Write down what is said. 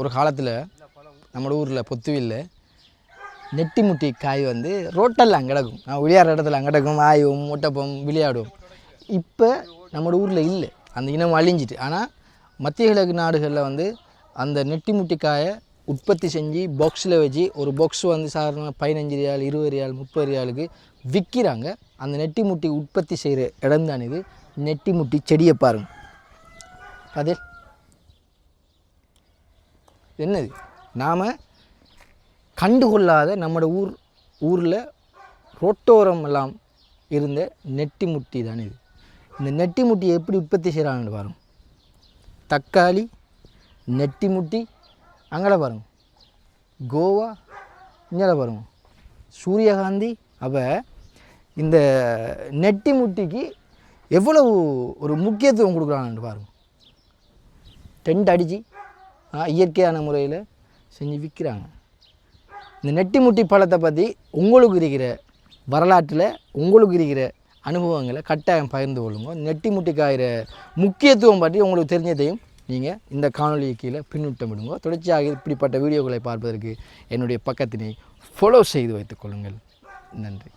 ஒரு காலத்தில் நம்ம ஊரில் பொத்துவில்லை நெட்டி முட்டி காய் வந்து ரோட்டெல்லாம் அங்கே கிடக்கும். நான் விளையாடுற இடத்துல அங்கே கிடக்கும், ஆயும் முட்டைப்பம் விளையாடும். இப்போ நம்ம ஊரில் இல்லை, அந்த இனம் அழிஞ்சிட்டு. ஆனால் மத்திய கிழக்கு நாடுகளில் வந்து அந்த நெட்டி முட்டி காயை உற்பத்தி செஞ்சு பாக்ஸில் வச்சு ஒரு பாக்ஸ் வந்து சாதாரண 15 ரியால் 20 ரியால் 30 ரியாலுக்கு விற்கிறாங்க. அந்த நெட்டி முட்டி உற்பத்தி செய்கிற இடம் தான் இது. நெட்டி முட்டி செடியை பாருங்க, அது என்னது நாம் கண்டுகொள்ளாத நம்மளோட ஊரில் ரோட்டோரம் எல்லாம் இருந்த நெட்டி முட்டி தானே இது. இந்த நெட்டி முட்டியை எப்படி உற்பத்தி செய்கிறாங்கன்னு பாருங்க. தக்காளி நெட்டி முட்டி அங்கே பாருங்க, கோவா இங்கே பாருங்க, சூரியகாந்தி. அப்போ இந்த நெட்டி முட்டிக்கு எவ்வளவு ஒரு முக்கியத்துவம் கொடுக்குறாங்கன்னு பாருங்க. டென்ட் அடித்து இயற்கையான முறையில் செஞ்சு விற்கிறாங்க. இந்த நெட்டி முட்டி பழத்தை பற்றி உங்களுக்கு இருக்கிற வரலாற்றில் உங்களுக்கு இருக்கிற அனுபவங்களை கட்டாயம் பகிர்ந்து கொள்ளுங்க. நெட்டி முட்டி காய்கிற முக்கியத்துவம் பற்றி உங்களுக்கு தெரிஞ்சதையும் நீங்கள் இந்த காணொலியை கீழே பின்னூட்டம் விடுங்க. தொடர்ச்சியாக இப்படிப்பட்ட வீடியோக்களை பார்ப்பதற்கு என்னுடைய பக்கத்தினை ஃபாலோ செய்து வைத்துக் கொள்ளுங்கள். நன்றி.